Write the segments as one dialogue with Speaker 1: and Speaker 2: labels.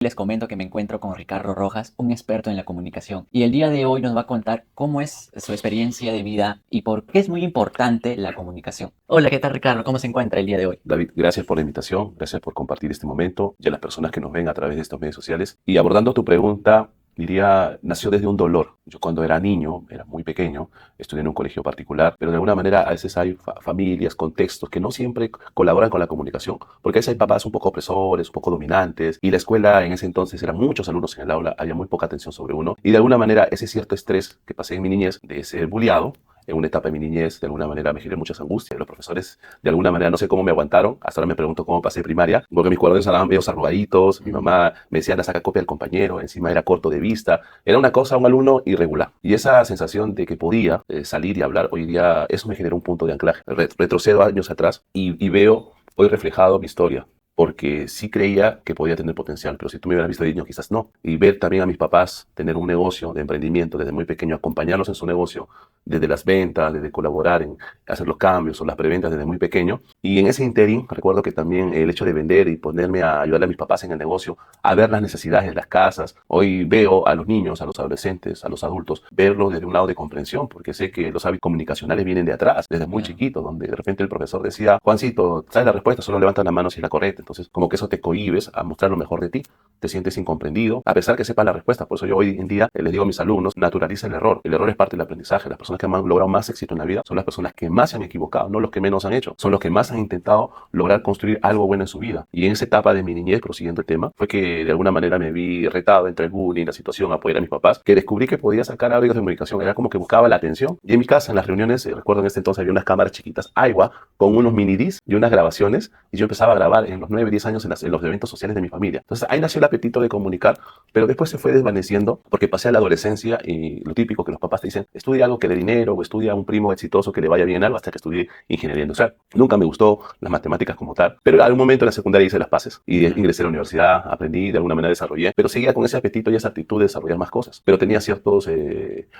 Speaker 1: Les comento que me encuentro con Ricardo Rojas, un experto en la comunicación, y el día de hoy nos va a contar cómo es su experiencia de vida y por qué es muy importante la comunicación. Hola, ¿qué tal, Ricardo? ¿Cómo se encuentra el día de hoy?
Speaker 2: David, gracias por la invitación, gracias por compartir este momento y a las personas que nos ven a través de estos medios sociales. Y abordando tu pregunta, diría, nació desde un dolor. Yo cuando era niño, era muy pequeño, estudié en un colegio particular, pero de alguna manera a veces hay familias, contextos que no siempre colaboran con la comunicación, porque a veces hay papás un poco opresores, un poco dominantes, y la escuela en ese entonces eran muchos alumnos en el aula, había muy poca atención sobre uno, y de alguna manera ese cierto estrés que pasé en mi niñez de ser bulliado, en una etapa de mi niñez, de alguna manera me generé muchas angustias. Los profesores, de alguna manera, no sé cómo me aguantaron. Hasta ahora me pregunto cómo pasé primaria, porque mis cuadernos estaban medio arrugaditos. Mi mamá me decía, anda, saca copia al compañero. Encima era corto de vista. Era una cosa, un alumno irregular. Y esa sensación de que podía salir y hablar hoy día, eso me generó un punto de anclaje. Retrocedo años atrás y veo hoy reflejado mi historia, porque sí creía que podía tener potencial, pero si tú me hubieras visto de niño, quizás no. Y ver también a mis papás tener un negocio de emprendimiento desde muy pequeño, acompañarlos en su negocio, desde las ventas, desde colaborar en hacer los cambios o las preventas desde muy pequeño. Y en ese interín, recuerdo que también el hecho de vender y ponerme a ayudarle a mis papás en el negocio, a ver las necesidades de las casas. Hoy veo a los niños, a los adolescentes, a los adultos, verlos desde un lado de comprensión, porque sé que los hábitos comunicacionales vienen de atrás, desde muy
Speaker 1: Claro.
Speaker 2: chiquito, donde de repente el profesor decía, Juancito, ¿sabes la respuesta? Solo levanta la mano si es la correcta. Entonces, como que eso te cohibes a mostrar lo mejor de ti, te sientes incomprendido, a pesar que sepas la respuesta. Por eso yo hoy en día les digo a mis alumnos, naturaliza el error. El error es parte del aprendizaje. Las personas que han logrado más éxito en la vida son las personas que más se han equivocado, no los que menos han hecho. Son los que más han intentado lograr construir algo bueno en su vida. Y en esa etapa de mi niñez, prosiguiendo el tema, fue que de alguna manera me vi retado entre el bullying, la situación, apoyar a mis papás, que descubrí que podía sacar hábitos de comunicación. Era como que buscaba la atención. Y en mi casa, en las reuniones, recuerdo en este entonces había unas cámaras chiquitas, Aiwa, con unos mini discs y unas grabaciones, y yo empezaba a grabar en los 9 10 años en los eventos sociales de mi familia. Entonces ahí nació el apetito de comunicar, pero después se fue desvaneciendo porque pasé a la adolescencia y lo típico que los papás te dicen, estudia algo que dé dinero o estudia un primo exitoso que le vaya bien algo, hasta que estudié ingeniería industrial. Nunca me gustó las matemáticas como tal, pero en algún momento en la secundaria hice las paces y ingresé a la universidad, aprendí, de alguna manera desarrollé, pero seguía con ese apetito y esa actitud de desarrollar más cosas. Pero tenía ciertos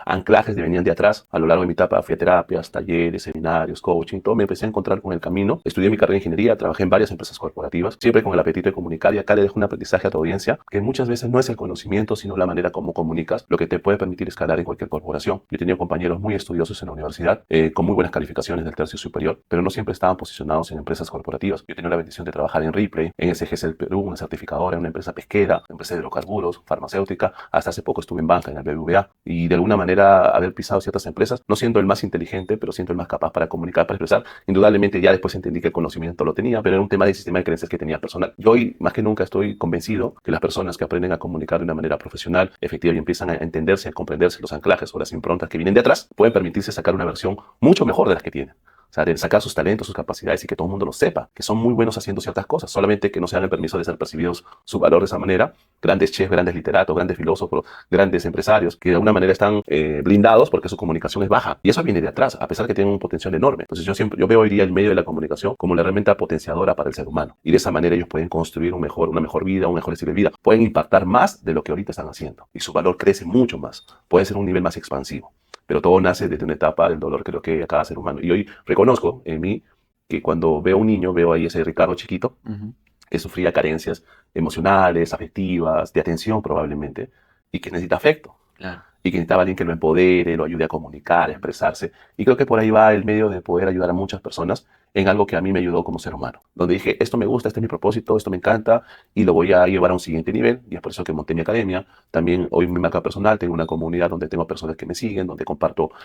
Speaker 2: anclajes que venían de atrás. A lo largo de mi etapa fui a terapias, talleres, seminarios, coaching, todo me empecé a encontrar con el camino. Estudié mi carrera de ingeniería, trabajé en varias empresas corporativas, siempre con el apetito de comunicar, y acá le dejo un aprendizaje a tu audiencia, que muchas veces no es el conocimiento, sino la manera como comunicas, lo que te puede permitir escalar en cualquier corporación. Yo he tenido compañeros muy estudiosos en la universidad, con muy buenas calificaciones del tercio superior, pero no siempre estaban posicionados en empresas corporativas. Yo he tenido la bendición de trabajar en Ripley, en SGS del Perú, una certificadora, en una empresa pesquera, una empresa de hidrocarburos, farmacéutica, hasta hace poco estuve en banca, en el BBVA, y de alguna manera haber pisado ciertas empresas, no siendo el más inteligente, pero siendo el más capaz para comunicar, para expresar. Indudablemente ya después entendí que el conocimiento lo tenía, pero era un tema de sistema de creencias que tenía personal. Yo hoy, más que nunca, estoy convencido que las personas que aprenden a comunicar de una manera profesional, efectiva, y empiezan a entenderse, a comprenderse los anclajes o las improntas que vienen de atrás, pueden permitirse sacar una versión mucho mejor de las que tienen. O sea, de sacar sus talentos, sus capacidades y que todo el mundo lo sepa, que son muy buenos haciendo ciertas cosas, solamente que no se dan el permiso de ser percibidos su valor de esa manera. Grandes chefs, grandes literatos, grandes filósofos, grandes empresarios, que de alguna manera están blindados porque su comunicación es baja. Y eso viene de atrás, a pesar que tienen un potencial enorme. Entonces yo veo hoy día el medio de la comunicación como la herramienta potenciadora para el ser humano. Y de esa manera ellos pueden construir una mejor vida, un mejor estilo de vida. Pueden impactar más de lo que ahorita están haciendo. Y su valor crece mucho más. Puede ser un nivel más expansivo. Pero todo nace desde una etapa del dolor, creo que a cada ser humano. Y hoy reconozco en mí que cuando veo a un niño, veo ahí ese Ricardo chiquito,
Speaker 1: Ujú.
Speaker 2: que sufría carencias emocionales, afectivas, de atención probablemente, y que necesita afecto,
Speaker 1: Claro.
Speaker 2: y que necesitaba alguien que lo empodere, lo ayude a comunicar, a expresarse. Y creo que por ahí va el medio de poder ayudar a muchas personas en algo que a mí me ayudó como ser humano. Donde dije, esto me gusta, este es mi propósito, esto me encanta, y lo voy a llevar a un siguiente nivel. Y es por eso que monté mi academia. También hoy mi marca personal, tengo una comunidad donde tengo personas que me siguen, donde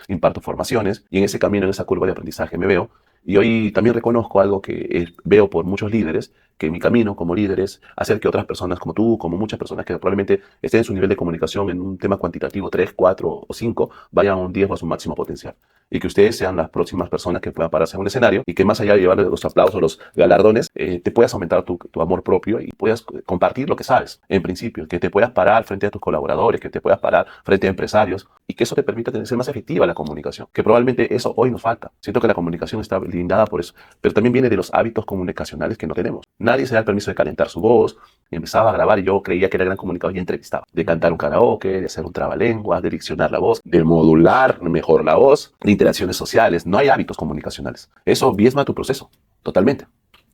Speaker 2: imparto formaciones, y en ese camino, en esa curva de aprendizaje me veo. Y hoy también reconozco algo que veo por muchos líderes, que mi camino como líder es hacer que otras personas como tú, como muchas personas que probablemente estén en su nivel de comunicación en un tema cuantitativo 3 4 o 5 vayan a un 10 o a su máximo potencial. Y que ustedes sean las próximas personas que puedan pararse en un escenario y que más allá de llevar los aplausos, los galardones, te puedas aumentar tu amor propio y puedas compartir lo que sabes, en principio, que te puedas parar frente a tus colaboradores, que te puedas parar frente a empresarios y que eso te permita ser más efectiva la comunicación, que probablemente eso hoy nos falta. Siento que la comunicación está blindada por eso, pero también viene de los hábitos comunicacionales que no tenemos. Nadie se da el permiso de calentar su voz, y empezaba a grabar y yo creía que era gran comunicador y entrevistaba. De cantar un karaoke, de hacer un trabalenguas, de diccionar la voz, de modular mejor la voz, de interacciones sociales. No hay hábitos comunicacionales. Eso diezma tu proceso, totalmente.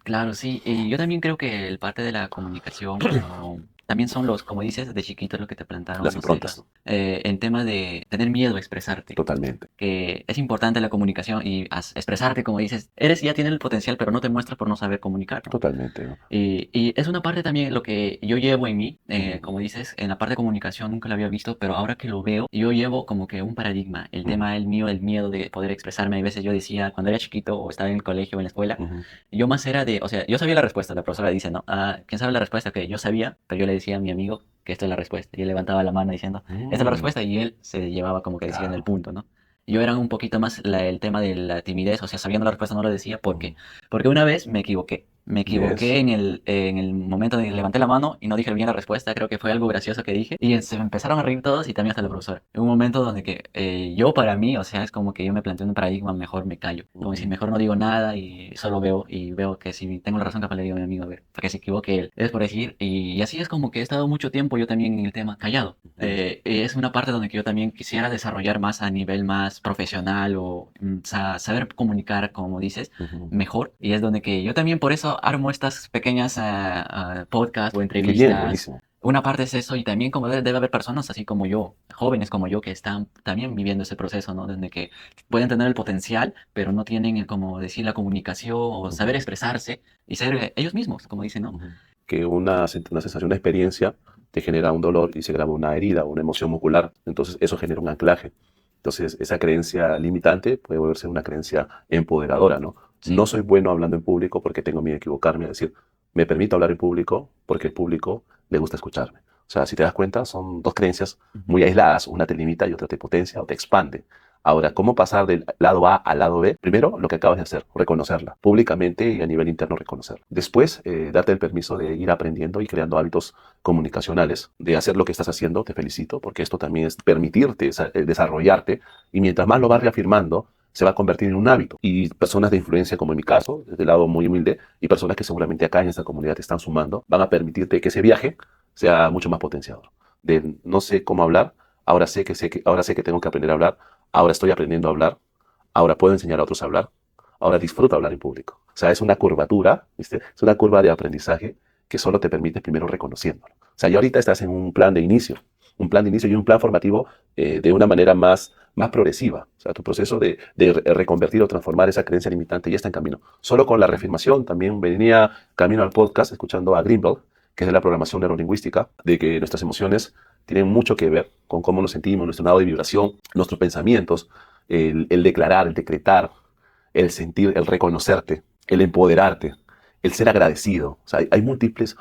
Speaker 1: Claro, sí. Y yo también creo que el parte de la comunicación, como también son los, como dices, de chiquito lo que te plantaron,
Speaker 2: Las
Speaker 1: no sé,
Speaker 2: improntas,
Speaker 1: en tema de tener miedo a expresarte.
Speaker 2: totalmente,
Speaker 1: Que es importante la comunicación y expresarte, como dices, eres ya tienes el potencial, pero no te muestras por no saber comunicar, ¿no?
Speaker 2: totalmente, ¿no?
Speaker 1: Y es una parte también lo que yo llevo en mí,
Speaker 2: Ujú,
Speaker 1: como dices, en la parte de comunicación nunca lo había visto, pero ahora que lo veo, yo llevo como que un paradigma, el
Speaker 2: ujú,
Speaker 1: tema el mío, el miedo de poder expresarme. A veces yo decía, cuando era chiquito o estaba en el colegio o en la escuela,
Speaker 2: ujú.
Speaker 1: yo más era de, o sea, yo sabía la respuesta, la profesora dice, ¿no? Ah, ¿quién sabe la respuesta? Que yo sabía, pero yo le decía a mi amigo que esta es la respuesta. Y él levantaba la mano diciendo, esta es la
Speaker 2: Mm,
Speaker 1: respuesta, y él se llevaba como que diciendo el
Speaker 2: claro.
Speaker 1: punto, ¿no? Yo era un poquito más el tema de la timidez, o sea, sabiendo la respuesta no lo decía. ¿Por
Speaker 2: Ujú.
Speaker 1: qué? Porque una vez me equivoqué. Me equivoqué
Speaker 2: Yes.
Speaker 1: en el momento de que levanté la mano y no dije bien la respuesta. Creo que fue algo gracioso que dije. Y se me empezaron a reír todos y también hasta la
Speaker 2: Ujú,
Speaker 1: profesora. En un momento donde que yo para mí, o sea, es como que yo me planteé un paradigma, mejor me callo. Como si
Speaker 2: ujú,
Speaker 1: mejor no digo nada y solo veo y veo que si tengo la razón capaz le digo a mi amigo, a ver, para que se equivoque él. Es por decir. Y así es como que he estado mucho tiempo yo también en el tema callado.
Speaker 2: ujú,
Speaker 1: Es una parte donde que yo también quisiera desarrollar más a nivel más profesional o saber comunicar, como dices,
Speaker 2: ujú.
Speaker 1: mejor. Y es donde que yo también por eso armo estas pequeñas podcasts o
Speaker 2: Qué bien,
Speaker 1: entrevistas.
Speaker 2: buenísimo.
Speaker 1: Una parte es eso y también como debe haber personas así como yo, jóvenes como yo, que están también viviendo ese proceso, ¿no? Donde que pueden tener el potencial, pero no tienen, como decir, la comunicación o saber
Speaker 2: Ujú,
Speaker 1: expresarse y ser ellos mismos, como dicen, ¿no?
Speaker 2: ujú. Que una sensación, una experiencia te genera un dolor y se graba una herida, una emoción muscular. Entonces eso genera un anclaje. Entonces esa creencia limitante puede volverse una creencia empoderadora, ¿no?
Speaker 1: Sí.
Speaker 2: No soy bueno hablando en público porque tengo miedo de equivocarme. Es decir, me permito hablar en público porque el público le gusta escucharme. O sea, si te das cuenta, son dos creencias
Speaker 1: Ujú.
Speaker 2: muy aisladas. Una te limita y otra te potencia o te expande. Ahora, ¿cómo pasar del lado A al lado B? Primero, lo que acabas de hacer, reconocerla, públicamente y a nivel interno reconocerla. Después, darte el permiso de ir aprendiendo y creando hábitos comunicacionales, de hacer lo que estás haciendo, te felicito, porque esto también es permitirte desarrollarte y mientras más lo vas reafirmando, se va a convertir en un hábito. Y personas de influencia, como en mi caso, desde el lado muy humilde, y personas que seguramente acá en esta comunidad te están sumando, van a permitirte que ese viaje sea mucho más potenciador. De no sé cómo hablar, ahora sé que tengo que aprender a hablar, ahora estoy aprendiendo a hablar, ahora puedo enseñar a otros a hablar, ahora disfruto hablar en público. O sea, es una curvatura, ¿viste? Es una curva de aprendizaje que solo te permite primero reconociéndolo. O sea, ya ahorita estás en un plan de inicio y un plan formativo de una manera más progresiva. O sea, tu proceso de reconvertir o transformar esa creencia limitante ya está en camino. Solo con la reafirmación, también venía camino al podcast escuchando a Greenbelt, que es de la programación neurolingüística, de que nuestras emociones tienen mucho que ver con cómo nos sentimos, nuestro estado de vibración, nuestros pensamientos, el declarar, el decretar, el sentir, el reconocerte, el empoderarte, el ser agradecido. O sea, hay múltiples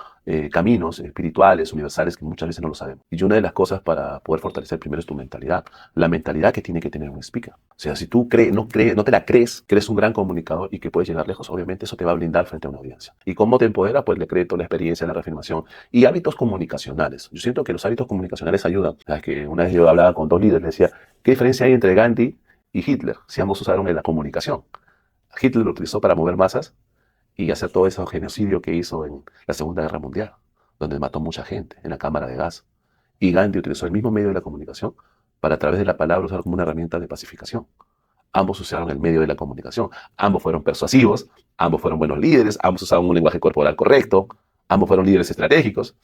Speaker 2: caminos espirituales, universales, que muchas veces no lo sabemos. Y una de las cosas para poder fortalecer primero es tu mentalidad. La mentalidad que tiene que tener un speaker. O sea, si tú no te la crees, que eres un gran comunicador y que puedes llegar lejos, obviamente eso te va a blindar frente a una audiencia. ¿Y cómo te empodera? Pues el decreto, la experiencia, la reafirmación y hábitos comunicacionales. Yo siento que los hábitos comunicacionales ayudan. O sea, que una vez yo hablaba con dos líderes, les decía, ¿qué diferencia hay entre Gandhi y Hitler? Si ambos usaron en la comunicación. Hitler lo utilizó para mover masas y hacer todo ese genocidio que hizo en la Segunda Guerra Mundial, donde mató mucha gente en la cámara de gas. Y Gandhi utilizó el mismo medio de la comunicación para a través de la palabra usarlo como una herramienta de pacificación. Ambos usaron el medio de la comunicación, ambos fueron persuasivos, ambos fueron buenos líderes, ambos usaban un lenguaje corporal correcto, ambos fueron líderes estratégicos,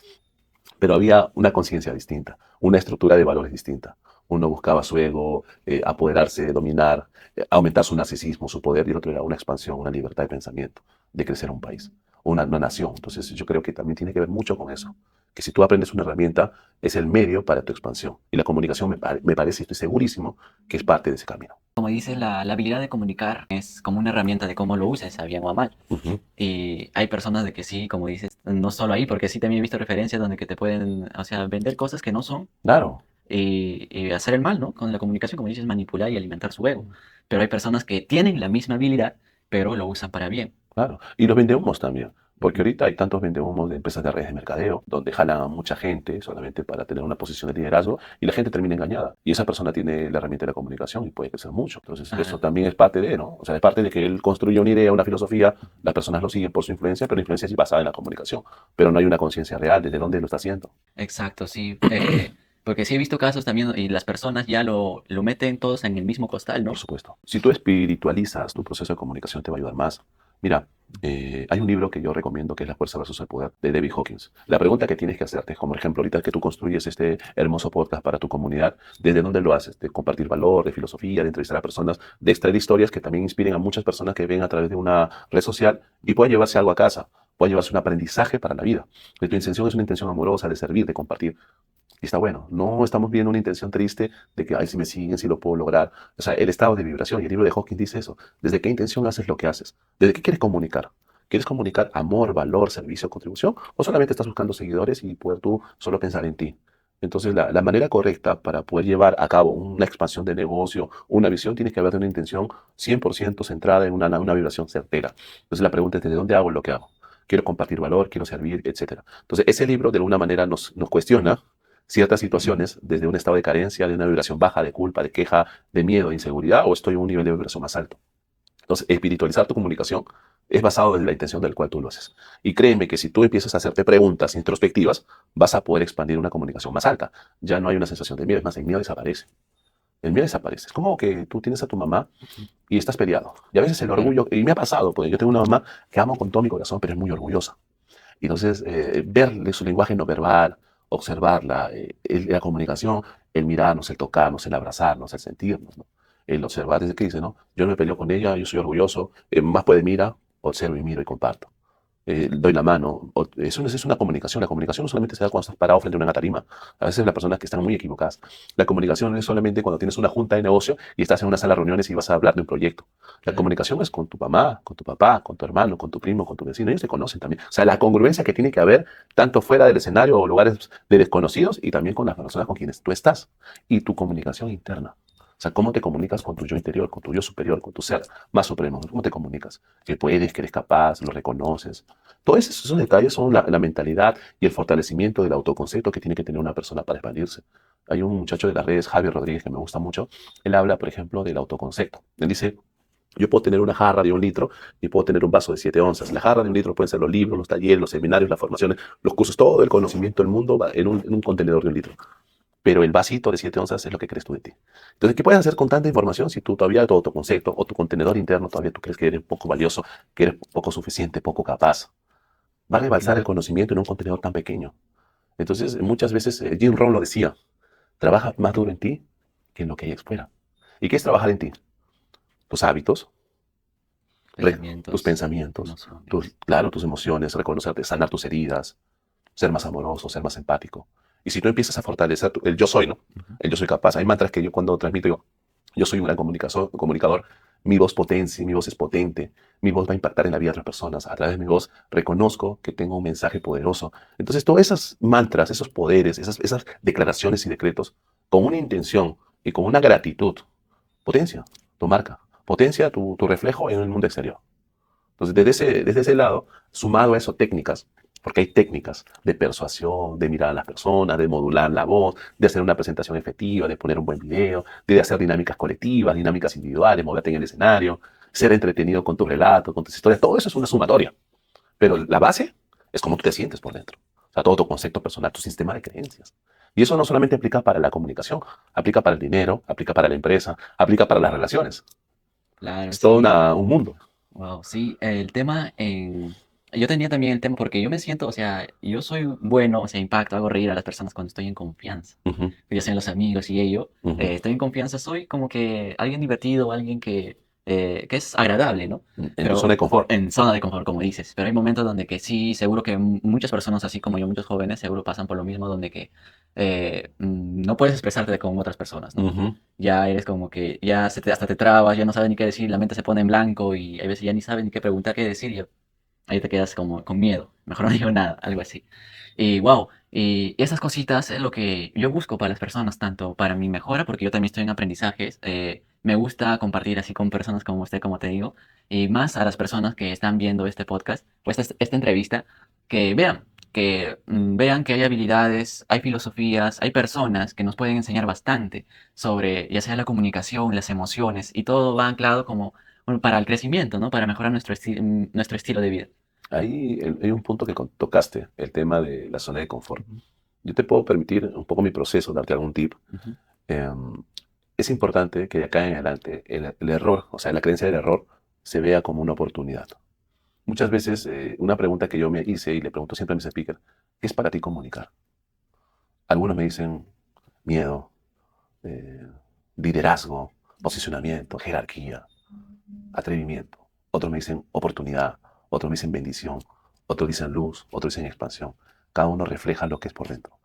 Speaker 2: pero había una conciencia distinta, una estructura de valores distinta. Uno buscaba su ego, apoderarse, dominar, aumentar su narcisismo, su poder, y el otro era una expansión, una libertad de pensamiento, de crecer un país, una nación. Entonces yo creo que también tiene que ver mucho con eso, que si tú aprendes una herramienta, es el medio para tu expansión. Y la comunicación me parece, estoy segurísimo, que es parte de ese camino.
Speaker 1: Como dices, la habilidad de comunicar es como una herramienta de cómo lo uses, a bien o a mal.
Speaker 2: Ujú.
Speaker 1: Y hay personas de que sí, como dices, no solo ahí, porque sí también he visto referencias donde que te pueden, o sea, vender cosas que no son
Speaker 2: Claro,
Speaker 1: y hacer el mal, ¿no? Con la comunicación, como dices, manipular y alimentar su ego. Pero hay personas que tienen la misma habilidad, pero lo usan para bien.
Speaker 2: claro. Y los vendehumos también. Porque
Speaker 1: Ujú.
Speaker 2: ahorita hay tantos vendehumos de empresas de redes de mercadeo, donde jalan a mucha gente solamente para tener una posición de liderazgo y la gente termina engañada. Y esa persona tiene la herramienta de la comunicación y puede crecer mucho. Entonces, eso
Speaker 1: Ah,
Speaker 2: también es parte de, ¿no? O sea, es parte de que él construye una idea, una filosofía, las personas lo siguen por su influencia, pero la influencia es basada en la comunicación. Pero no hay una conciencia real de dónde lo está haciendo.
Speaker 1: exacto, sí. Porque sí he visto casos también y las personas ya lo meten todos en el mismo costal,
Speaker 2: Por
Speaker 1: ¿no?
Speaker 2: supuesto. Si tú espiritualizas tu proceso de comunicación, te va a ayudar más. Mira, hay un libro que yo recomiendo que es La fuerza versus el poder de David Hawkins. La pregunta que tienes que hacerte es, como ejemplo, ahorita que tú construyes este hermoso podcast para tu comunidad, ¿desde dónde lo haces? De compartir valor, de filosofía, de entrevistar a personas, de extraer historias que también inspiren a muchas personas que ven a través de una red social y puedan llevarse algo a casa, puedan llevarse un aprendizaje para la vida. Que tu intención es una intención amorosa, de servir, de compartir. Y está bueno, no estamos viendo una intención triste de que, ay, si me siguen, si lo puedo lograr. O sea, el estado de vibración, y el libro de Hawkins dice eso. ¿Desde qué intención haces lo que haces? ¿Desde qué quieres comunicar? ¿Quieres comunicar amor, valor, servicio, contribución? ¿O solamente estás buscando seguidores y poder tú solo pensar en ti? Entonces, la manera correcta para poder llevar a cabo una expansión de negocio, una visión, tiene que haber de una intención 100% centrada en una vibración certera. Entonces, la pregunta es, ¿de dónde hago lo que hago? Quiero compartir valor, quiero servir, etcétera. Entonces, ese libro de alguna manera nos cuestiona ciertas situaciones desde un estado de carencia, de una vibración baja, de culpa, de queja, de miedo, de inseguridad, o estoy en un nivel de vibración más alto. Entonces, espiritualizar tu comunicación es basado en la intención del cual tú lo haces. Y créeme que si tú empiezas a hacerte preguntas introspectivas, vas a poder expandir una comunicación más alta. Ya no hay una sensación de miedo, es más, el miedo desaparece. El miedo desaparece. Es como que tú tienes a tu mamá y estás peleado. Y a veces el
Speaker 1: Claro.
Speaker 2: orgullo, y me ha pasado, porque yo tengo una mamá que amo con todo mi corazón, pero es muy orgullosa. Y entonces, verle su lenguaje no verbal, observarla, la comunicación, el mirarnos, el tocarnos, el abrazarnos, el sentirnos, ¿no? El observar, desde que dice, ¿no? Yo no me peleo con ella, yo soy orgulloso, más puede mira, observo y miro y comparto. Doy la mano. Eso es una comunicación. La comunicación no solamente se da cuando estás parado frente a una tarima. A veces las personas que están muy equivocadas. La comunicación es solamente cuando tienes una junta de negocio y estás en una sala de reuniones y vas a hablar de un proyecto. La
Speaker 1: Claro.
Speaker 2: comunicación es con tu mamá, con tu papá, con tu hermano, con tu primo, con tu vecino. Ellos te conocen también. O sea, la congruencia que tiene que haber tanto fuera del escenario o lugares de desconocidos y también con las personas con quienes tú estás. Y tu comunicación interna. O sea, cómo te comunicas con tu yo interior, con tu yo superior, con tu ser más supremo. ¿Cómo te comunicas? Que puedes, que eres capaz, lo reconoces. Todos esos detalles son la mentalidad y el fortalecimiento del autoconcepto que tiene que tener una persona para expandirse. Hay un muchacho de las redes, Javier Rodríguez, que me gusta mucho. Él habla, por ejemplo, del autoconcepto. Él dice, yo puedo tener una jarra de 1 litro y puedo tener un vaso de 7 onzas. La jarra de 1 litro pueden ser los libros, los talleres, los seminarios, las formaciones, los cursos, todo el conocimiento del mundo va en un contenedor de 1 litro. Pero el vasito de 7 onzas es lo que crees tú de ti. Entonces, ¿qué puedes hacer con tanta información si tú todavía tu autoconcepto o tu contenedor interno todavía tú crees que eres poco valioso, que eres poco suficiente, poco capaz? Va a rebalsar el
Speaker 1: Claro.
Speaker 2: conocimiento en un contenedor tan pequeño. Entonces, muchas veces Jim Rohn lo decía, trabaja más duro en ti que en lo que hay afuera. ¿Y qué es trabajar en ti? Tus hábitos, tus
Speaker 1: Pensamientos,
Speaker 2: pensamientos,
Speaker 1: emociones.
Speaker 2: claro, tus emociones, reconocerte, sanar tus heridas, ser más amoroso, ser más empático. Y si tú empiezas a fortalecer el yo soy, ¿no?
Speaker 1: Ujú.
Speaker 2: El yo soy capaz. Hay mantras que yo cuando transmito digo, yo soy un gran comunicador, mi voz potencia, mi voz es potente, mi voz va a impactar en la vida de otras personas. A través de mi voz reconozco que tengo un mensaje poderoso. Entonces, todas esas mantras, esos poderes, esas declaraciones y decretos, con una intención y con una gratitud, potencia tu marca, potencia tu reflejo en el mundo exterior. Entonces, desde ese lado, sumado a eso, técnicas, porque hay técnicas de persuasión, de mirar a las personas, de modular la voz, de hacer una presentación efectiva, de poner un buen video, de hacer dinámicas colectivas, dinámicas individuales, moverte en el escenario, ser entretenido con tu relato, con tus historias, todo eso es una sumatoria. Pero la base es cómo tú te sientes por dentro. O sea, todo tu concepto personal, tu sistema de creencias. Y eso no solamente aplica para la comunicación, aplica para el dinero, aplica para la empresa, aplica para las relaciones.
Speaker 1: Claro,
Speaker 2: Es todo
Speaker 1: sí.
Speaker 2: un mundo.
Speaker 1: Wow, sí, el tema yo tenía también el tema porque yo me siento, o sea, yo soy bueno, o sea, impacto, hago reír a las personas cuando estoy en confianza.
Speaker 2: Uh -huh,
Speaker 1: Ya sean los amigos y ello,
Speaker 2: uh -huh.
Speaker 1: estoy en confianza, soy como que alguien divertido, alguien que es agradable, ¿no?
Speaker 2: En tu zona
Speaker 1: Pero
Speaker 2: de confort.
Speaker 1: en zona de confort, como dices. Pero hay momentos donde que sí, seguro que muchas personas, así como yo, muchos jóvenes, seguro pasan por lo mismo, donde que no puedes expresarte con otras personas, ¿no?
Speaker 2: Uh -huh.
Speaker 1: Ya eres como que ya hasta te trabas, ya no sabes ni qué decir, la mente se pone en blanco y hay veces ya ni sabes ni qué preguntar, qué decir, y ahí te quedas como con miedo. Mejor no digo nada, algo así. Y wow, y esas cositas es lo que yo busco para las personas, tanto para mi mejora, porque yo también estoy en aprendizajes. Me gusta compartir así con personas como usted, como te digo, y más a las personas que están viendo este podcast, pues esta entrevista, que vean. Que vean que hay habilidades, hay filosofías, hay personas que nos pueden enseñar bastante sobre ya sea la comunicación, las emociones, y todo va anclado como bueno, para el crecimiento, ¿no? Para mejorar nuestro estilo de vida.
Speaker 2: Ahí hay un punto que tocaste, el tema de la zona de confort.
Speaker 1: Ujú,
Speaker 2: Yo te puedo permitir un poco mi proceso, darte algún tip.
Speaker 1: ujú,
Speaker 2: Eh, es importante que de acá en adelante el error, o sea, la creencia del error, se vea como una oportunidad. Muchas veces una pregunta que yo me hice y le pregunto siempre a mis speakers, ¿qué es para ti comunicar? Algunos me dicen miedo, eh, liderazgo, posicionamiento, jerarquía, atrevimiento. Otros me dicen oportunidad, otros me dicen bendición, otros dicen luz, otros dicen expansión. Cada uno refleja lo que es por dentro.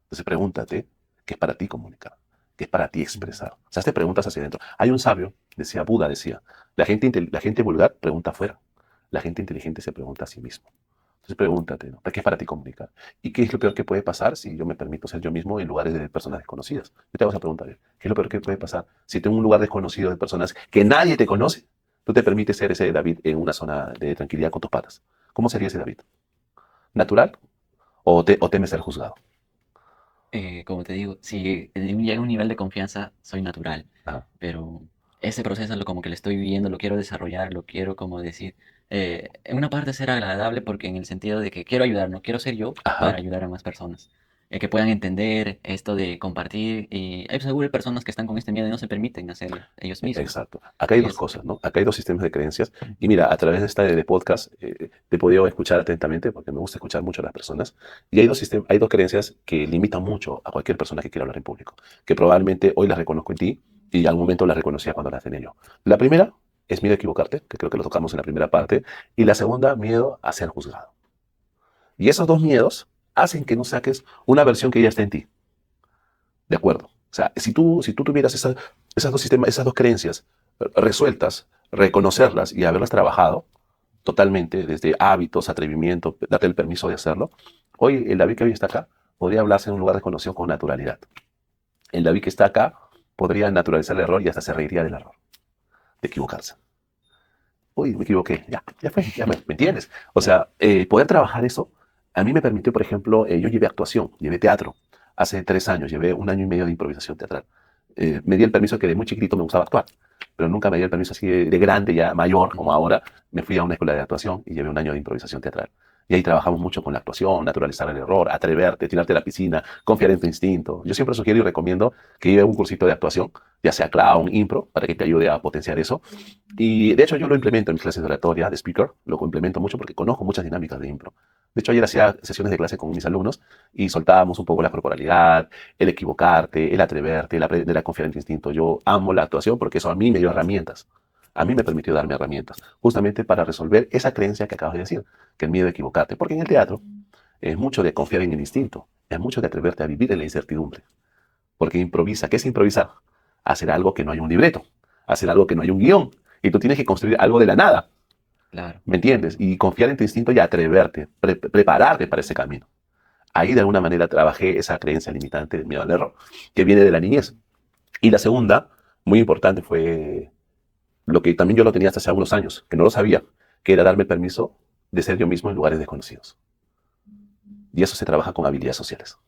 Speaker 2: Entonces pregúntate, ¿qué es para ti comunicar? ¿Qué es para ti expresar? O sea, te preguntas hacia adentro. Hay un sabio, decía Buda, decía, la gente vulgar pregunta afuera, la gente inteligente se pregunta a sí mismo. Entonces pregúntate, ¿no? ¿Qué es para ti comunicar? ¿Y qué es lo peor que puede pasar si yo me permito ser yo mismo en lugares de personas desconocidas? Yo te hago esa pregunta, ¿qué es lo peor que puede pasar si tengo un lugar desconocido de personas que nadie te conoce? Tú te permites ser ese David en una zona de tranquilidad con tus patas. ¿Cómo sería ese David? ¿Natural o temes ser juzgado?
Speaker 1: Como te digo, si llega a un nivel de confianza, soy natural,
Speaker 2: Ajá.
Speaker 1: pero ese proceso como que lo estoy viviendo, lo quiero desarrollar, lo quiero como decir, en una parte ser agradable porque en el sentido de que quiero ayudar, no quiero ser yo
Speaker 2: Ajá.
Speaker 1: para ayudar a más personas, que puedan entender esto de compartir y hay seguro personas que están con este miedo y no se permiten hacerlo ellos mismos.
Speaker 2: Exacto. Acá hay
Speaker 1: Y
Speaker 2: dos
Speaker 1: es,
Speaker 2: cosas, ¿no? Acá hay dos sistemas de creencias. Y mira, a través de esta de podcast te he podido escuchar atentamente porque me gusta escuchar mucho a las personas. Y hay dos hay dos creencias que limitan mucho a cualquier persona que quiera hablar en público, que probablemente hoy las reconozco en ti y en algún momento las reconocía cuando las tenía yo. La primera es miedo a equivocarte, que creo que lo tocamos en la primera parte, y la segunda, miedo a ser juzgado. Y esos dos miedos hacen que no saques una versión que ya está en ti. ¿De acuerdo? O sea, si tú tuvieras esas dos sistemas, esas dos creencias resueltas, reconocerlas y haberlas trabajado totalmente, desde hábitos, atrevimiento, darte el permiso de hacerlo, hoy el David que hoy está acá podría hablarse en un lugar desconocido con naturalidad. El David que está acá podría naturalizar el error y hasta se reiría del error, de equivocarse. Uy, me equivoqué, ya fue, ¿me entiendes? O
Speaker 1: claro,
Speaker 2: sea, poder trabajar eso, a mí me permitió, por ejemplo, yo llevé actuación, llevé teatro, hace 3 años, llevé un año y medio de improvisación teatral. Me di el permiso que de muy chiquito me gustaba actuar, pero nunca me di el permiso así de grande, ya mayor, como ahora, me fui a una escuela de actuación y llevé un año de improvisación teatral. Y ahí trabajamos mucho con la actuación, naturalizar el error, atreverte, tirarte a la piscina, confiar en tu instinto. Yo siempre sugiero y recomiendo que lleve un cursito de actuación, ya sea clown, impro, para que te ayude a potenciar eso. Y de hecho yo lo implemento en mis clases de oratoria, de speaker, lo implemento mucho porque conozco muchas dinámicas de impro. De hecho ayer hacía sesiones de clase con mis alumnos y soltábamos un poco la corporalidad, el equivocarte, el atreverte, el aprender a confiar en tu instinto. Yo amo la actuación porque eso a mí me dio herramientas. A mí me permitió darme herramientas, justamente para resolver esa creencia que acabas de decir, que el miedo a equivocarte. Porque en el teatro es mucho de confiar en el instinto, es mucho de atreverte a vivir en la incertidumbre. Porque improvisa, ¿qué es improvisar? Hacer algo que no hay un libreto, hacer algo que no hay un guión. Y tú tienes que construir algo de la nada,
Speaker 1: claro.
Speaker 2: ¿me entiendes? Y confiar en tu instinto y atreverte, prepararte para ese camino. Ahí de alguna manera trabajé esa creencia limitante del miedo al error, que viene de la niñez. Y la segunda, muy importante, fue lo que también yo lo tenía hasta hace algunos años, que no lo sabía, que era darme el permiso de ser yo mismo en lugares desconocidos. Y eso se trabaja con habilidades sociales.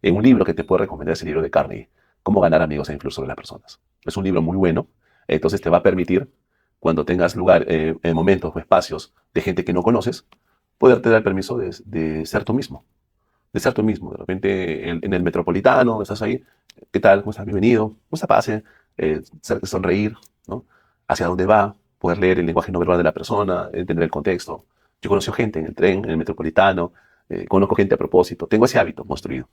Speaker 2: En un libro que te puedo recomendar es el libro de Carnegie, Cómo ganar amigos e influir sobre las personas. Es un libro muy bueno, entonces te va a permitir, cuando tengas lugar, momentos o espacios de gente que no conoces, poderte dar el permiso de ser tú mismo, de ser tú mismo. De repente en el metropolitano, estás ahí, ¿qué tal? ¿Cómo estás? Bienvenido. ¿Cómo está? Pase. Sonreír, ¿no? Hacia dónde va, poder leer el lenguaje no verbal de la persona, entender el contexto. Yo conozco gente en el tren, en el metropolitano, conozco gente a propósito, tengo ese hábito construido.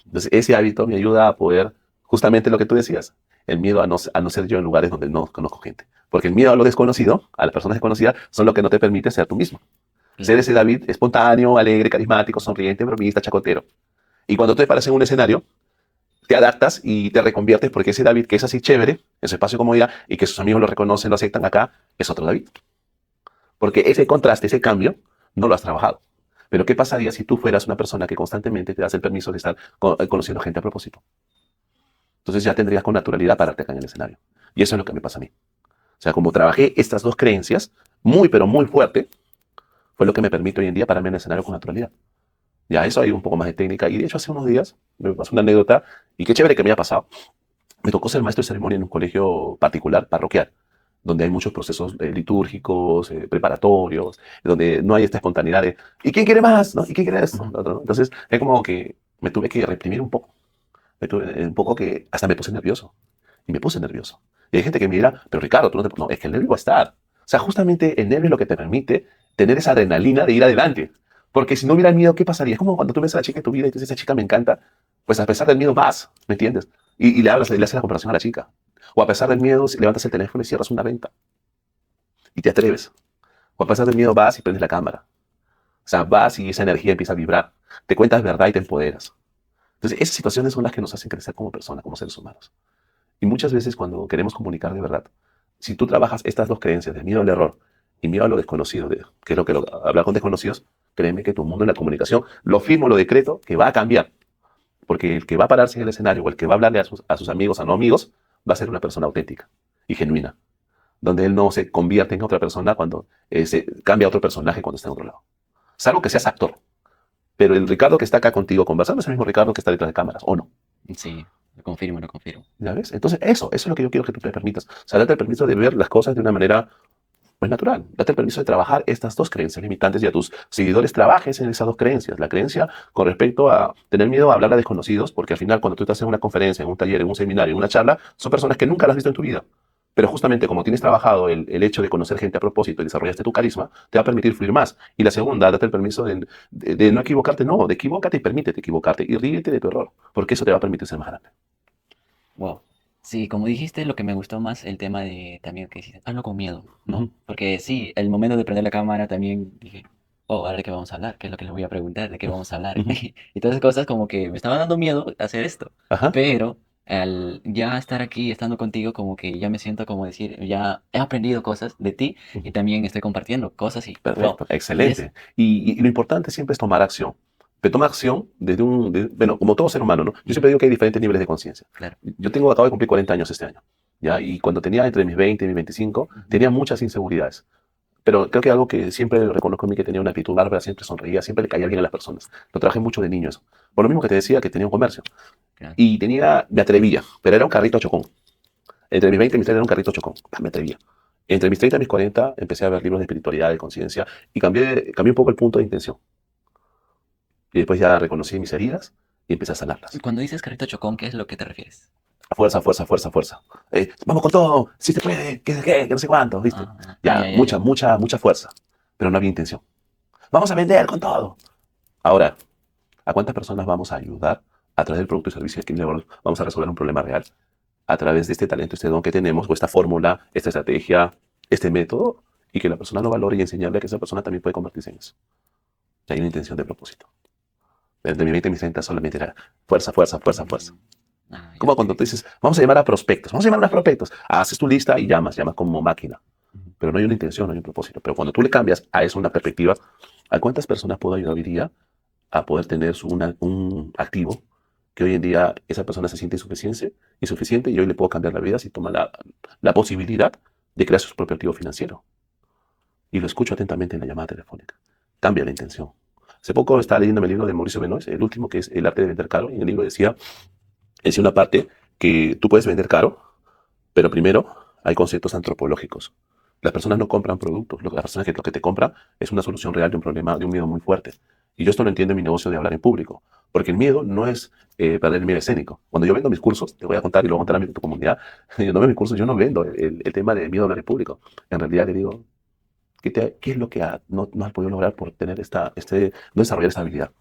Speaker 2: Entonces, ese hábito me ayuda a poder, justamente lo que tú decías, el miedo a no ser yo en lugares donde no conozco gente. Porque el miedo a lo desconocido, a las personas desconocidas, son lo que no te permite ser tú mismo. Ser
Speaker 1: Claro.
Speaker 2: ese David espontáneo, alegre, carismático, sonriente, bromista, chacotero. Y cuando te paras en un escenario, te adaptas y te reconviertes porque ese David que es así chévere, en su espacio de comodidad, y que sus amigos lo reconocen, lo aceptan acá, es otro David. Porque ese contraste, ese cambio, no lo has trabajado. Pero ¿qué pasaría si tú fueras una persona que constantemente te das el permiso de estar conociendo gente a propósito? Entonces ya tendrías con naturalidad pararte acá en el escenario. Y eso es lo que me pasa a mí. O sea, como trabajé estas dos creencias, muy pero muy fuerte, fue lo que me permite hoy en día pararme en el escenario con naturalidad. Ya, eso hay un poco más de técnica. Y de hecho, hace unos días me pasó una anécdota, y qué chévere que me haya pasado. Me tocó ser maestro de ceremonia en un colegio particular, parroquial, donde hay muchos procesos litúrgicos, preparatorios, donde no hay esta espontaneidad de ¿y quién quiere más? ¿No? ¿Y quién quiere esto? ¿No? Entonces, es como que me tuve que reprimir un poco. Me tuve, un poco que hasta me puse nervioso. Y me puse nervioso. Y hay gente que me dirá, pero Ricardo, tú no te... No, es que el nervio va a estar. O sea, justamente el nervio es lo que te permite tener esa adrenalina de ir adelante. Porque si no hubiera miedo, ¿qué pasaría? Es como cuando tú ves a la chica en tu vida y tú dices, esa chica me encanta, pues a pesar del miedo vas, ¿me entiendes? Y le hablas, le haces la comparación a la chica. O a pesar del miedo, si levantas el teléfono y cierras una venta y te atreves. O a pesar del miedo vas y prendes la cámara. O sea, vas y esa energía empieza a vibrar. Te cuentas verdad y te empoderas. Entonces, esas situaciones son las que nos hacen crecer como personas, como seres humanos. Y muchas veces cuando queremos comunicar de verdad, si tú trabajas estas dos creencias de miedo al error y miedo a lo desconocido, que es hablar con desconocidos, créeme que tu mundo en la comunicación, lo firmo, lo decreto, que va a cambiar. Porque el que va a pararse en el escenario o el que va a hablarle a sus amigos, a no amigos, va a ser una persona auténtica y genuina, donde él no se convierte en otra persona cuando se cambia a otro personaje cuando está en otro lado. Salvo que seas actor. Pero el Ricardo que está acá contigo conversando es el mismo Ricardo que está detrás de cámaras, ¿o no?
Speaker 1: Sí, lo confirmo, lo confirmo.
Speaker 2: ¿Ya ves? Entonces, eso es lo que yo quiero que tú te permitas. O sea, date el permiso de ver las cosas de una manera, pues, natural. Date el permiso de trabajar estas dos creencias limitantes y a tus seguidores trabajes en esas dos creencias. La creencia con respecto a tener miedo a hablar a desconocidos, porque al final cuando tú estás en una conferencia, en un taller, en un seminario, en una charla, son personas que nunca las has visto en tu vida. Pero justamente como tienes trabajado el hecho de conocer gente a propósito y desarrollaste tu carisma, te va a permitir fluir más. Y la segunda, date el permiso de no equivocarte, no, de equivócate y permítete equivocarte y ríete de tu error, porque eso te va a permitir ser más grande.
Speaker 1: Wow. Sí, como dijiste, lo que me gustó más el tema de también que dices, hazlo con miedo, ¿no?
Speaker 2: Ujú,
Speaker 1: Porque sí, el momento de prender la cámara también dije, oh, ahora de qué vamos a hablar, qué es lo que les voy a preguntar, de qué vamos a hablar.
Speaker 2: ujú.
Speaker 1: Y todas esas cosas como que me estaba dando miedo hacer esto.
Speaker 2: Ajá,
Speaker 1: Pero al ya estar aquí, estando contigo, como que ya me siento como decir, ya he aprendido cosas de ti y
Speaker 2: ujú.
Speaker 1: también estoy compartiendo cosas y wow.
Speaker 2: Perfecto,
Speaker 1: Y es,
Speaker 2: excelente. Y lo importante siempre es tomar acción. Pero toma acción desde bueno, como todo ser humano, ¿no? Yo siempre digo que hay diferentes niveles de conciencia.
Speaker 1: claro.
Speaker 2: Acabo de cumplir 40 años este año, ¿ya? Y cuando tenía entre mis 20 y mis 25,
Speaker 1: Ujú.
Speaker 2: tenía muchas inseguridades. Pero creo que algo que siempre reconozco en mí, que tenía una actitud bárbara, siempre sonreía, siempre le caía bien a las personas. Lo trabajé mucho de niño eso. Por lo mismo que te decía que tenía un comercio.
Speaker 1: Claro.
Speaker 2: Y me atrevía, pero era un carrito chocón. Entre mis 20 y mis 30 era un carrito chocón. Me atrevía. Entre mis 30 y mis 40 empecé a ver libros de espiritualidad, de conciencia, y cambié un poco el punto de intención. Y después ya reconocí mis heridas y empecé a sanarlas.
Speaker 1: Cuando dices carrito chocón, ¿qué es lo que te refieres?
Speaker 2: Fuerza, fuerza, fuerza, fuerza. Vamos con todo, si se puede, que no sé cuánto, ¿viste? Ya,
Speaker 1: Ya, ya,
Speaker 2: mucha,
Speaker 1: ya.
Speaker 2: mucha, mucha fuerza, pero no había intención. Vamos a vender con todo. Ahora, ¿a cuántas personas vamos a ayudar a través del producto y servicio que vamos a resolver un problema real? A través de este talento, este don que tenemos, o esta fórmula, esta estrategia, este método, y que la persona lo valore y enseñarle a que esa persona también puede convertirse en eso. Ya hay una intención de propósito. Pero entre mi 20 y mis 30 solamente era fuerza, fuerza, fuerza, fuerza.
Speaker 1: Mm, ya,
Speaker 2: Como cuando tú dices, vamos a llamar a prospectos, vamos a llamar a unos prospectos. Haces tu lista y llamas como máquina.
Speaker 1: ujú.
Speaker 2: Pero no hay una intención, no hay un propósito. Pero cuando tú le cambias a eso una perspectiva, ¿a cuántas personas puedo ayudar hoy día a poder tener un activo que hoy en día esa persona se siente insuficiente y hoy le puedo cambiar la vida si toma la posibilidad de crear su propio activo financiero? Y lo escucho atentamente en la llamada telefónica. Cambia la intención. Hace poco estaba leyendo el libro de Mauricio Benoist, el último, que es El arte de vender caro, y en el libro decía una parte que tú puedes vender caro, pero primero hay conceptos antropológicos. Las personas no compran productos, las personas que lo que te compran es una solución real de un problema, de un miedo muy fuerte. Y yo esto lo entiendo en mi negocio de hablar en público, porque el miedo no es perder el miedo escénico. Cuando yo vendo mis cursos, te voy a contar y lo voy a contar a tu comunidad, yo no vendo mis cursos, yo no vendo el tema de miedo a hablar en público. En realidad le digo, ¿qué es lo que no has podido lograr por tener no desarrollar esta habilidad?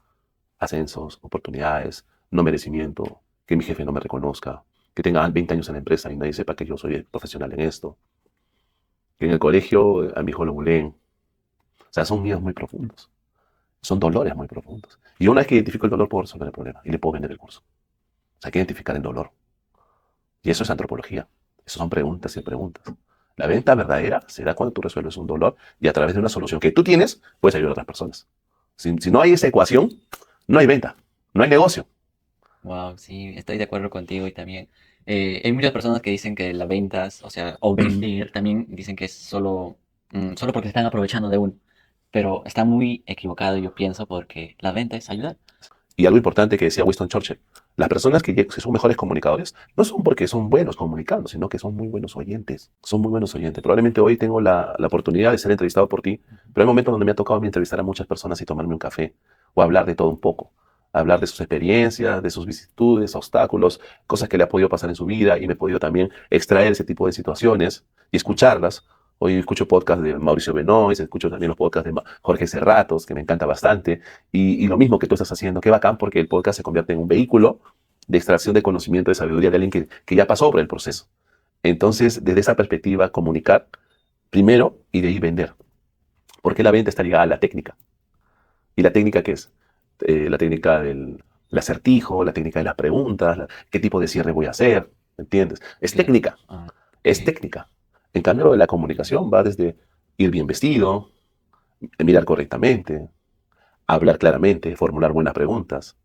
Speaker 2: Ascensos, oportunidades, no merecimiento, que mi jefe no me reconozca, que tenga 20 años en la empresa y nadie sepa que yo soy profesional en esto, que en el colegio a mi hijo lo buleen. O sea, son miedos muy profundos, son dolores muy profundos. Y una vez que identifico el dolor, puedo resolver el problema y le puedo vender el curso. O sea, hay que identificar el dolor. Y eso es antropología. Eso son preguntas y preguntas. La venta verdadera se da cuando tú resuelves un dolor y a través de una solución que tú tienes, puedes ayudar a otras personas. Si no hay esa ecuación, no hay venta, no hay negocio.
Speaker 1: Wow, sí, estoy de acuerdo contigo y también hay muchas personas que dicen que las ventas, o sea, o vender, también dicen que es solo, solo porque se están aprovechando de uno, pero está muy equivocado yo pienso porque la venta es ayudar.
Speaker 2: Y algo importante que decía Winston Churchill, las personas que son mejores comunicadores no son porque son buenos comunicando, sino que son muy buenos oyentes. Son muy buenos oyentes. Probablemente hoy tengo la oportunidad de ser entrevistado por ti, pero hay momentos donde me ha tocado a mí entrevistar a muchas personas y tomarme un café o hablar de todo un poco. Hablar de sus experiencias, de sus vicisitudes, obstáculos, cosas que le ha podido pasar en su vida y me he podido también extraer ese tipo de situaciones y escucharlas Hoy escucho podcast de Mauricio Benoist, escucho también los podcasts de Jorge Serratos, que me encanta bastante. Y lo mismo que tú estás haciendo, qué bacán, porque el podcast se convierte en un vehículo de extracción de conocimiento, de sabiduría de alguien que ya pasó por el proceso. Entonces, desde esa perspectiva, comunicar primero y de ahí vender. Porque la venta está ligada a la técnica. ¿Y la técnica qué es? La técnica del acertijo, la técnica de las preguntas, qué tipo de cierre voy a hacer, ¿me entiendes? Es
Speaker 1: Claro.
Speaker 2: técnica,
Speaker 1: Ah,
Speaker 2: es
Speaker 1: ok.
Speaker 2: técnica. En cambio, la comunicación va desde ir bien vestido, mirar correctamente, hablar claramente, formular buenas preguntas,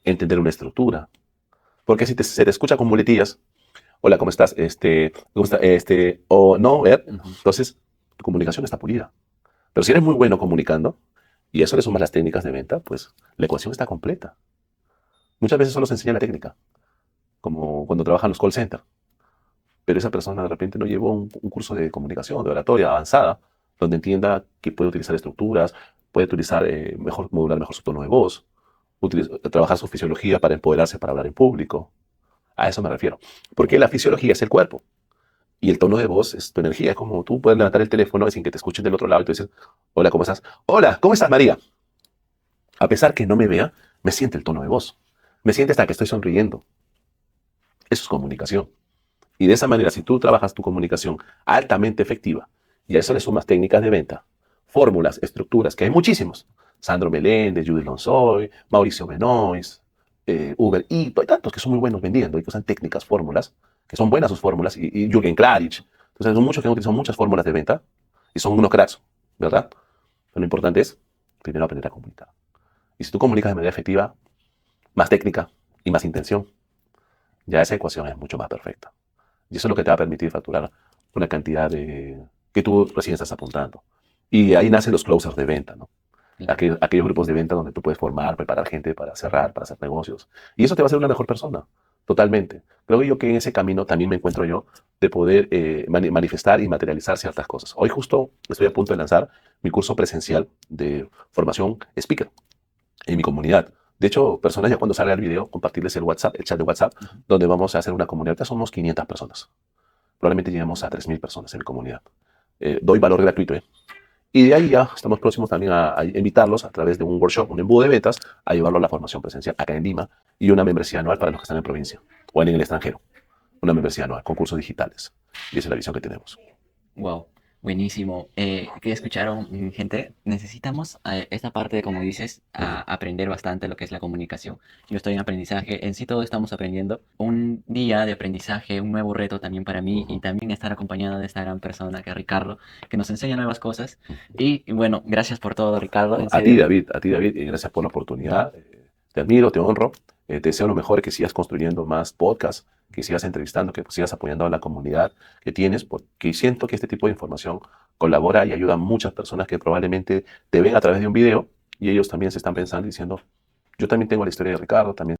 Speaker 2: entender una estructura. Porque si se te escucha con muletillas, hola, ¿cómo estás? ¿Cómo está? O no,
Speaker 1: Ujú.
Speaker 2: entonces tu comunicación está pulida. Pero si eres muy bueno comunicando, y a eso le sumas las técnicas de venta, pues la ecuación está completa. Muchas veces solo se enseña la técnica, como cuando trabajan los call centers, pero esa persona de repente no llevó un curso de comunicación, de oratoria avanzada, donde entienda que puede utilizar estructuras, puede utilizar modular mejor su tono de voz, trabajar su fisiología para empoderarse para hablar en público. A eso me refiero. Porque la fisiología es el cuerpo y el tono de voz es tu energía. Es como tú puedes levantar el teléfono sin que te escuchen del otro lado y tú dices, hola, ¿cómo estás? Hola, ¿cómo estás, María? A pesar que no me vea, me siente el tono de voz. Me siente hasta que estoy sonriendo. Eso es comunicación. Y de esa manera, si tú trabajas tu comunicación altamente efectiva y a eso le sumas técnicas de venta, fórmulas, estructuras, que hay muchísimos. Sandro Meléndez, Judy Lonzoy, Mauricio Benoist, Uber Eats, hay tantos que son muy buenos vendiendo y que usan técnicas, fórmulas, que son buenas sus fórmulas, y Jürgen Klarich. Entonces, son muchos que han utilizado muchas fórmulas de venta y son unos cracks, ¿verdad? Pero lo importante es primero aprender a comunicar. Y si tú comunicas de manera efectiva, más técnica y más intención, ya esa ecuación es mucho más perfecta. Y eso es lo que te va a permitir facturar una cantidad que tú recién estás apuntando. Y ahí nacen los closers de venta, ¿no?
Speaker 1: Claro.
Speaker 2: Aquellos grupos de venta donde tú puedes formar, preparar gente para cerrar, para hacer negocios. Y eso te va a hacer una mejor persona, totalmente. Creo yo que en ese camino también me encuentro yo de poder manifestar y materializar ciertas cosas. Hoy justo estoy a punto de lanzar mi curso presencial de formación speaker en mi comunidad. De hecho, personas ya cuando salga el video, compartirles el WhatsApp, el chat de WhatsApp,
Speaker 1: Ujú.
Speaker 2: donde vamos a hacer una comunidad. Ya somos 500 personas. Probablemente lleguemos a 3.000 personas en mi comunidad. Doy valor gratuito. Y de ahí ya estamos próximos también a invitarlos a través de un workshop, un embudo de ventas, a llevarlo a la formación presencial acá en Lima y una membresía anual para los que están en provincia o en el extranjero. Una membresía anual con cursos digitales. Y esa es la visión que tenemos.
Speaker 1: Wow, buenísimo. ¿Qué escucharon, gente? Necesitamos esta parte de, como dices,
Speaker 2: Ujú,
Speaker 1: aprender bastante lo que es la comunicación. Yo estoy en aprendizaje, en sí todos estamos aprendiendo. Un día de aprendizaje, un nuevo reto también para mí y
Speaker 2: ujú,
Speaker 1: también estar acompañado de esta gran persona que es Ricardo, que nos enseña nuevas cosas.
Speaker 2: ujú.
Speaker 1: Y bueno, gracias por todo, Ricardo, en
Speaker 2: A ti,
Speaker 1: serio.
Speaker 2: David, y gracias por la oportunidad. Te admiro, te honro. Te deseo lo mejor, que sigas construyendo más podcasts, que sigas entrevistando, que sigas apoyando a la comunidad que tienes, porque siento que este tipo de información colabora y ayuda a muchas personas que probablemente te ven a través de un video y ellos también se están pensando y diciendo, yo también tengo la historia de Ricardo, también